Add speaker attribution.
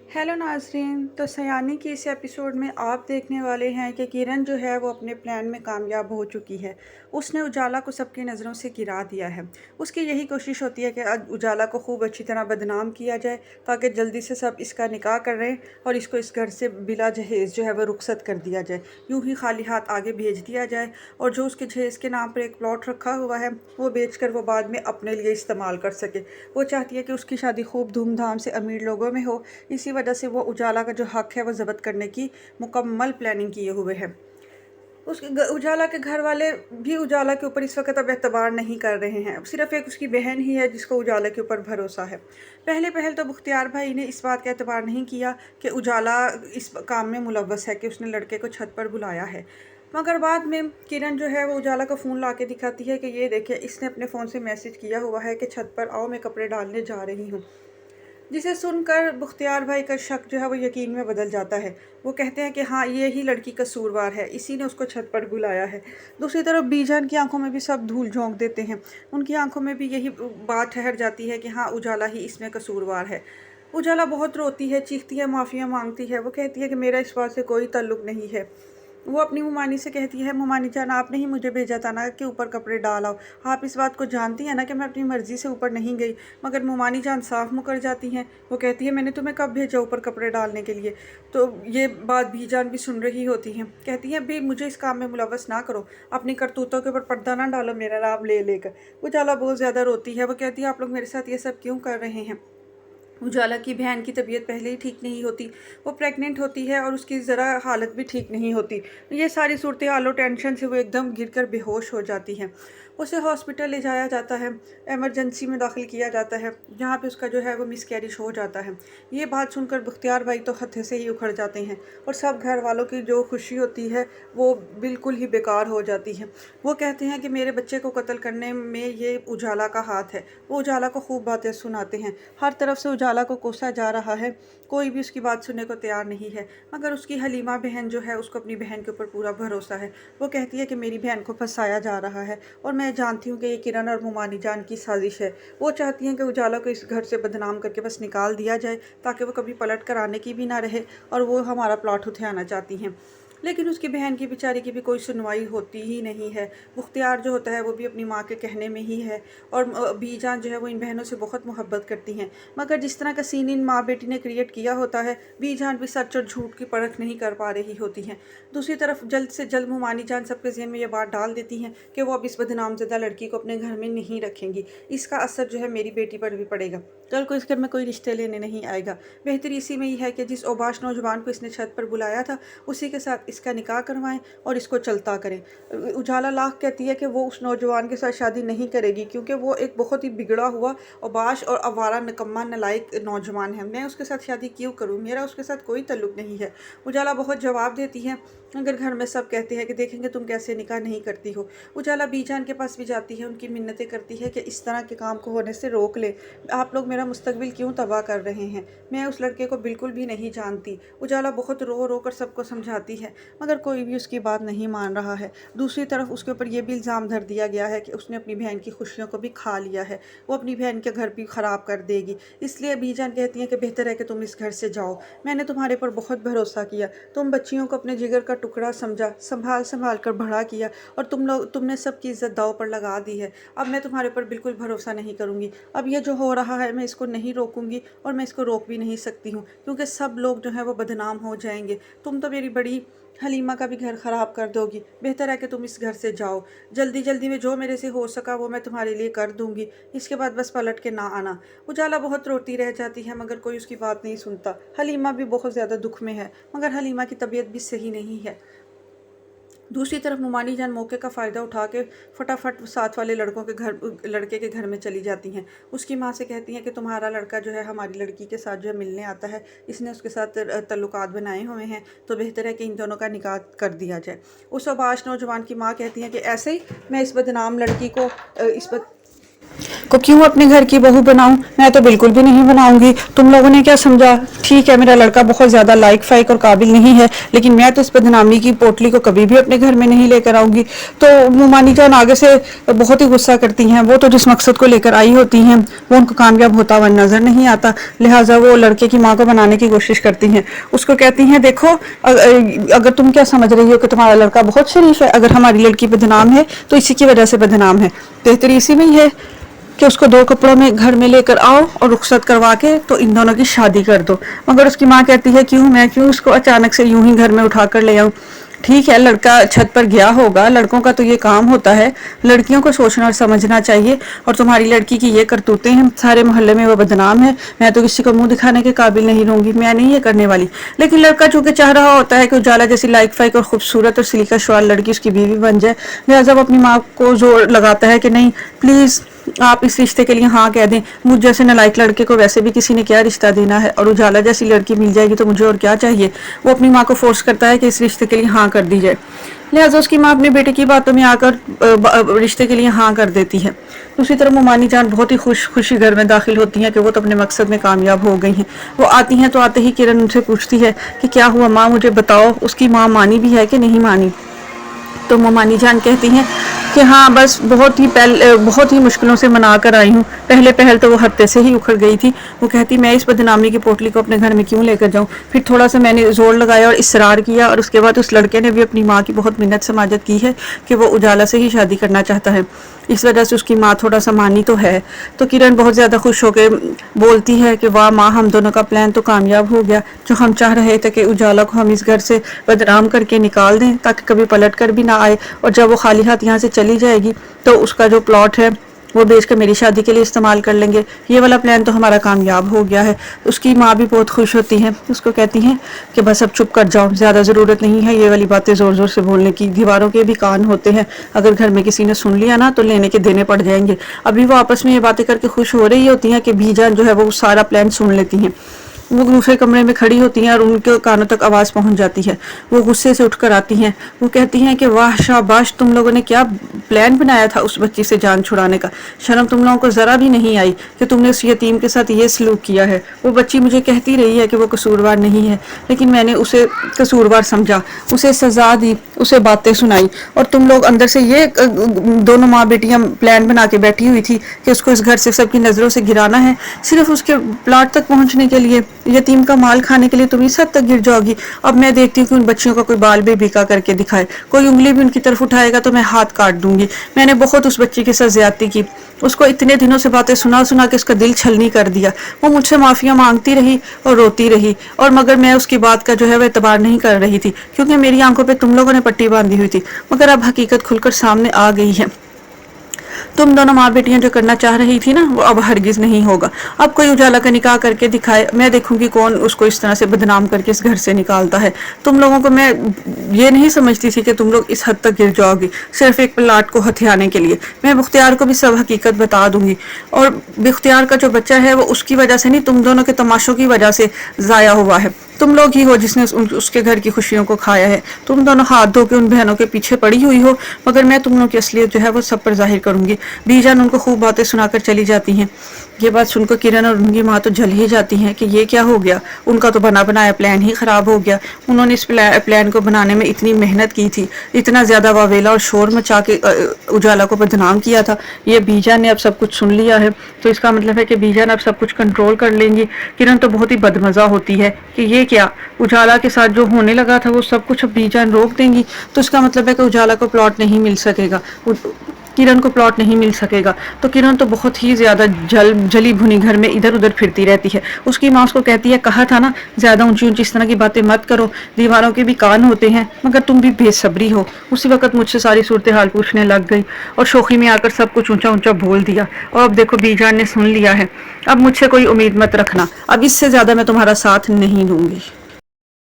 Speaker 1: Hello नाज़रीन। तो सयानी की इस एपिसोड में आप देखने वाले हैं कि किरण जो है वो अपने प्लान में कामयाब हो चुकी है। उसने उजाला को सबकी नज़रों से गिरा दिया है। उसकी यही कोशिश होती है कि आज उजाला को खूब अच्छी तरह बदनाम किया जाए ताकि जल्दी से सब इसका निकाह कर रहे और इसको इस घर से बिला जहेज़ जो है वो रुखसत कर दिया जाए, यूँ ही खाली हाथ आगे भेज दिया जाए और जो उसके जहेज़ के नाम पर एक प्लॉट रखा हुआ है वो बेचकर वो बाद में अपने लिए इस्तेमाल कर सके। वो चाहती है कि उसकी शादी खूब धूमधाम से अमीर लोगों में हो। इसी वजह से वो उजाला का जो हक है वो ज़ब्त करने की मुकम्मल प्लानिंग किए हुए है। उजाला के घर वाले भी उजाला के ऊपर इस वक्त अब एतबार नहीं कर रहे हैं। सिर्फ एक उसकी बहन ही है जिसको उजाला के ऊपर भरोसा है। पहले पहल तो बख्तियार भाई ने इस बात का एतबार नहीं किया कि उजाला इस काम में मुलव्वस है कि उसने लड़के को छत पर बुलाया है। मगर बाद में किरण जो है वो उजाला का फ़ोन ला के दिखाती है कि ये देखिए, इसने अपने फ़ोन से मैसेज किया हुआ है कि छत पर आओ, मैं कपड़े डालने जा रही हूँ। जिसे सुनकर बख्तियार भाई का शक जो है वो यकीन में बदल जाता है। वो कहते हैं कि हाँ, ये ही लड़की कसूरवार है, इसी ने उसको छत पर बुलाया है। दूसरी तरफ बीजान की आंखों में भी सब धूल झोंक देते हैं। उनकी आंखों में भी यही बात ठहर जाती है कि हाँ, उजाला ही इसमें कसूरवार है। उजाला बहुत रोती है, चीखती है, माफ़िया मांगती है। वो कहती है कि मेरा इस बात से कोई ताल्लुक़ नहीं है। वो अपनी मुमानी से कहती है, मुमानी जान, आपने ही मुझे भेजा था ना कि ऊपर कपड़े डाल आओ। आप इस बात को जानती हैं ना कि मैं अपनी मर्ज़ी से ऊपर नहीं गई। मगर मुमानी जान साफ मुकर जाती हैं। वो कहती है, मैंने तुम्हें कब भेजा ऊपर कपड़े डालने के लिए? तो ये बात बीजान भी सुन रही होती हैं। कहती हैं, भी मुझे इस काम में मुलव्वस ना करो, अपनी करतूतों के ऊपर पर्दा ना डालो मेरा नाम ले लेकर। उजाला बहुत ज़्यादा रोती है। वो कहती है, आप लोग मेरे साथ ये सब क्यों कर रहे हैं? उजाला की बहन की तबीयत पहले ही ठीक नहीं होती, वो प्रेग्नेंट होती है और उसकी ज़रा हालत भी ठीक नहीं होती। ये सारी सूरत हाल और टेंशन से वो एकदम गिरकर बेहोश हो जाती है। उसे हॉस्पिटल ले जाया जाता है, एमरजेंसी में दाखिल किया जाता है, जहाँ पे उसका जो है वो मिसकैरेज हो जाता है। ये बात सुनकर बख्तियार भाई तो हत्थे से ही उखड़ जाते हैं और सब घर वालों की जो खुशी होती है वो बिल्कुल ही बेकार हो जाती है। वो कहते हैं कि मेरे बच्चे को कत्ल करने में ये उजाला का हाथ है। वो उजाला को खूब बातें सुनाते हैं, हर तरफ से उजाला को कोसा जा रहा है, कोई भी उसकी बात सुनने को तैयार नहीं है। मगर उसकी हलीमा बहन जो है, उसको अपनी बहन के ऊपर पूरा भरोसा है। वो कहती है कि मेरी बहन को फंसाया जा रहा है और मैं जानती हूँ कि ये किरण और मुमानी जान की साजिश है। वो चाहती हैं कि उजाला को इस घर से बदनाम करके बस निकाल दिया जाए ताकि वो कभी पलट कर आने की भी ना रहे, और वो हमारा प्लॉट हथियाना चाहती हैं। लेकिन उसकी बहन की बेचारी की भी कोई सुनवाई होती ही नहीं है। मुख्तियार जो होता है वो भी अपनी माँ के कहने में ही है और बीजान जो है वो इन बहनों से बहुत मोहब्बत करती हैं। मगर जिस तरह का सीन इन माँ बेटी ने क्रिएट किया होता है, बीजान भी सच और झूठ की परख नहीं कर पा रही होती हैं। दूसरी तरफ जल्द से जल्द मुमानी जान सबके ज़हन में ये बात डाल देती हैं कि वो अब इस बदनामज़दा लड़की को अपने घर में नहीं रखेंगी। इसका असर जो है मेरी बेटी पर भी पड़ेगा, कल को इस घर में कोई रिश्ते लेने नहीं आएगा। बेहतरी इसी में ही है कि जिस ओबाश नौजवान को इसने छत पर बुलाया था उसी के साथ इसका निकाह करवाएं और इसको चलता करें। उजाला लाख कहती है कि वो उस नौजवान के साथ शादी नहीं करेगी क्योंकि वो एक बहुत ही बिगड़ा हुआ ओबाश और आवारा निकम्मा नलायक नौजवान है। मैं उसके साथ शादी क्यों करूं, मेरा उसके साथ कोई ताल्लुक़ नहीं है। उजाला बहुत जवाब देती है, अगर घर में सब कहते हैं कि देखेंगे तुम कैसे निकाह नहीं करती हो। उजाला बीजान के पास भी जाती है, उनकी मिन्नतें करती है कि इस तरह के काम को होने से रोक ले। आप लोग मेरा मुस्तकबिल क्यों तबाह कर रहे हैं? मैं उस लड़के को बिल्कुल भी नहीं जानती। उजाला बहुत रो रो कर सबको समझाती है मगर कोई भी उसकी बात नहीं मान रहा है। दूसरी तरफ उसके ऊपर यह भी इल्ज़ाम धर दिया गया है कि उसने अपनी बहन की खुशियों को भी खा लिया है, वो अपनी बहन के घर भी ख़राब कर देगी। इसलिए बीजान कहती हैं कि बेहतर है कि तुम इस घर से जाओ, मैंने तुम्हारे पर बहुत भरोसा किया, तुम बच्चियों को अपने जिगर का टुकड़ा समझा, संभाल संभाल कर बड़ा किया और तुमने सबकी इज्जत दाव पर लगा दी है। अब मैं तुम्हारे पर बिल्कुल भरोसा नहीं करूँगी। अब ये जो हो रहा है मैं इसको नहीं रोकूंगी और मैं इसको रोक भी नहीं सकती हूँ क्योंकि सब लोग जो है वो बदनाम हो जाएंगे। तुम तो मेरी बड़ी हलीमा का भी घर ख़राब कर दोगी। बेहतर है कि तुम इस घर से जाओ। जल्दी जल्दी में जो मेरे से हो सका वो मैं तुम्हारे लिए कर दूंगी, इसके बाद बस पलट के ना आना। उजाला बहुत रोती रह जाती है मगर कोई उसकी बात नहीं सुनता। हलीमा भी बहुत ज़्यादा दुख में है मगर हलीमा की तबीयत भी सही नहीं है। दूसरी तरफ मुमानी जान मौके का फ़ायदा उठा के फटाफट साथ वाले लड़के के घर में चली जाती हैं। उसकी माँ से कहती हैं कि तुम्हारा लड़का जो है हमारी लड़की के साथ जो है मिलने आता है, इसने उसके साथ तल्लुकात बनाए हुए हैं, तो बेहतर है कि इन दोनों का निकाह कर दिया जाए। उस अबाश नौजवान की माँ कहती हैं कि ऐसे ही मैं इस बदनाम लड़की को को क्यों अपने घर की बहू बनाऊं? मैं तो बिल्कुल भी नहीं बनाऊंगी। तुम लोगों ने क्या समझा? ठीक है, मेरा लड़का बहुत ज़्यादा लायक फाइक और काबिल नहीं है, लेकिन मैं तो इस बदनामी की पोटली को कभी भी अपने घर में नहीं लेकर आऊंगी। तो मुमानी जान आगे से बहुत ही गुस्सा करती हैं। वो तो जिस मकसद को लेकर आई होती हैं वो उनको कामयाब होता हुआ नजर नहीं आता, लिहाजा वो लड़के की माँ को बनाने की कोशिश करती हैं। उसको कहती हैं, देखो अगर तुम क्या समझ रही हो कि तुम्हारा लड़का बहुत शरीफ है, अगर हमारी लड़की बदनाम है तो इसी की वजह से बदनाम है। बेहतरी इसी में ही है कि उसको 2 कपड़ों में घर में लेकर आओ और रुखसत करवा के तो इन दोनों की शादी कर दो। मगर उसकी माँ कहती है, क्यों, मैं क्यों उसको अचानक से यूं ही घर में उठा कर ले आऊं? ठीक है, लड़का छत पर गया होगा, लड़कों का तो ये काम होता है, लड़कियों को सोचना और समझना चाहिए। और तुम्हारी लड़की की ये करतूतें हैं, सारे मोहल्ले में वो बदनाम है, मैं तो किसी को मुंह दिखाने के काबिल नहीं रहूंगी, मैं नहीं ये करने वाली। लेकिन लड़का चूंकि चाह रहा होता है कि उजाला जैसी लाइक फाइक और खूबसूरत और सिलिका शवाल लड़की उसकी बीवी बन जाए, लिहाजा वो अपनी माँ को जोर लगाता है कि नहीं, प्लीज आप इस रिश्ते के लिए हाँ कह दें। मुझ जैसे नालायक लड़के को वैसे भी किसी ने क्या रिश्ता देना है, और उजाला जैसी लड़की मिल जाएगी तो मुझे और क्या चाहिए। वो अपनी माँ को फोर्स करता है कि इस रिश्ते के लिए हाँ कर दी जाए। लिहाजा उसकी माँ अपने बेटे की बातों में आकर रिश्ते के लिए हाँ कर देती है। दूसरी तरफ मुमानी जान बहुत ही खुशी घर में दाखिल होती हैं कि वो तो अपने मकसद में कामयाब हो गई हैं। वो आती हैं तो आते ही किरण उनसे पूछती है कि क्या हुआ माँ, मुझे बताओ। उसकी माँ मानी भी है कि नहीं मानी? तो मुमानी जान कहती हैं कि हाँ, बस बहुत ही मुश्किलों से मना कर आई हूँ। पहल तो वो हत्ते से ही उखड़ गई थी। वो कहती, मैं इस बदनामी की पोटली को अपने घर में क्यों लेकर जाऊँ। फिर थोड़ा सा मैंने जोर लगाया और इसरार किया, और उसके बाद उस लड़के ने भी अपनी माँ की बहुत मिन्नत समाजत की है कि वो उजाला से ही शादी करना चाहता है। इस वजह से उसकी माँ थोड़ा सा मानी तो है। तो किरण बहुत ज़्यादा खुश होकर बोलती है कि वाह माँ, हम दोनों का प्लान तो कामयाब हो गया। जो हम चाह रहे थे कि उजाला को हम इस घर से बदनाम करके निकाल दें ताकि कभी पलट कर भी ना आए, और जब वो खाली हाथ यहाँ से चली जाएगी तो उसका जो प्लॉट है वो बेच कर मेरी शादी के लिए इस्तेमाल कर लेंगे। ये वाला प्लान तो हमारा कामयाब हो गया है। उसकी माँ भी बहुत खुश होती है। उसको कहती हैं कि बस अब चुप कर जाओ, ज़्यादा ज़रूरत नहीं है ये वाली बातें ज़ोर ज़ोर से बोलने की, दीवारों के भी कान होते हैं, अगर घर में किसी ने सुन लिया ना तो लेने के देने पड़ जाएंगे। अभी वो आपस में ये बातें करके खुश हो रही होती हैं कि बीजान जो है वो सारा प्लान सुन लेती हैं। वो दूसरे कमरे में खड़ी होती हैं और उनके कानों तक आवाज़ पहुंच जाती है। वो गुस्से से उठकर आती हैं। वो कहती हैं कि वाह शाबाश, तुम लोगों ने क्या प्लान बनाया था उस बच्ची से जान छुड़ाने का। शर्म तुम लोगों को ज़रा भी नहीं आई कि तुमने उस यतीम के साथ ये सलूक किया है। वो बच्ची मुझे कहती रही है कि वो कसूरवार नहीं है, लेकिन मैंने उसे कसूरवार समझा, उसे सज़ा दी, उसे बातें सुनाई, और तुम लोग अंदर से ये दोनों माँ बेटियाँ प्लान बना के बैठी हुई थी कि उसको इस घर से सबकी नज़रों से गिराना है, सिर्फ उसके प्लाट तक पहुँचने के लिए, यतीम का माल खाने के लिए तुम इस हद तक गिर जाओगी। अब मैं देखती हूँ कि उन बच्चियों का कोई बाल भी बिका करके दिखाए, कोई उंगली भी उनकी तरफ उठाएगा तो मैं हाथ काट दूंगी। मैंने बहुत उस बच्ची के साथ ज्यादती की, उसको इतने दिनों से बातें सुना सुना के उसका दिल छलनी कर दिया। वो मुझसे माफिया मांगती रही और रोती रही, और मगर मैं उसकी बात का जो है वह एतबार नहीं कर रही थी, क्योंकि मेरी आंखों पे तुम लोगों ने पट्टी बांधी हुई थी। मगर अब हकीकत खुलकर सामने आ गई है। तुम दोनों माँ बेटियां जो करना चाह रही थी ना, वो अब हरगिज नहीं होगा। अब कोई उजाला का निकाह करके दिखाए, मैं देखूंगी कौन उसको इस तरह से बदनाम करके इस घर से निकालता है। तुम लोगों को मैं ये नहीं समझती थी कि तुम लोग इस हद तक गिर जाओगी सिर्फ एक प्लाट को हथियाने के लिए। मैं मुख्तियार को भी सब हकीकत बता दूंगी, और मुख्तियार का जो बच्चा है वो उसकी वजह से नहीं, तुम दोनों के तमाशों की वजह से ज़ाया हुआ है। तुम लोग ही हो जिसने उसके घर की खुशियों को खाया है। तुम दोनों हाथ धो के उन बहनों के पीछे पड़ी हुई हो, मगर मैं तुम लोगों की असलियत जो है वो सब पर जाहिर करूंगी। बीजान उनको खूब बातें सुनाकर चली जाती हैं। ये बात सुनकर किरण और उनकी माँ तो जल ही जाती हैं कि ये क्या हो गया, उनका तो बना बनाया प्लान ही खराब हो गया। उन्होंने इस प्लान को बनाने में इतनी मेहनत की थी, इतना ज़्यादा वावेला और शोर मचा के उजाला को बदनाम किया था। ये बीजान ने अब सब कुछ सुन लिया है, तो इसका मतलब है कि बीजान अब सब कुछ कंट्रोल कर लेंगी। किरण तो बहुत ही बदमज़ा होती है कि ये क्या, उजाला के साथ जो होने लगा था वो सब कुछ अब बीजान रोक देंगी, तो इसका मतलब है कि उजाला को प्लॉट नहीं मिल सकेगा, किरण को प्लॉट नहीं मिल सकेगा। तो किरण तो बहुत ही ज़्यादा जली भुनी घर में इधर उधर फिरती रहती है। उसकी माँ उसको कहती है, कहा था ना ज़्यादा ऊंची ऊंची इस तरह की बातें मत करो, दीवारों के भी कान होते हैं, मगर तुम भी बेसब्री हो। उसी वक्त मुझसे सारी सूरत हाल पूछने लग गई और शोखी में आकर सब कुछ ऊंचा ऊंचा बोल दिया, और अब देखो बीजान ने सुन लिया है। अब मुझसे कोई उम्मीद मत रखना, अब इससे ज़्यादा मैं तुम्हारा साथ नहीं दूंगी।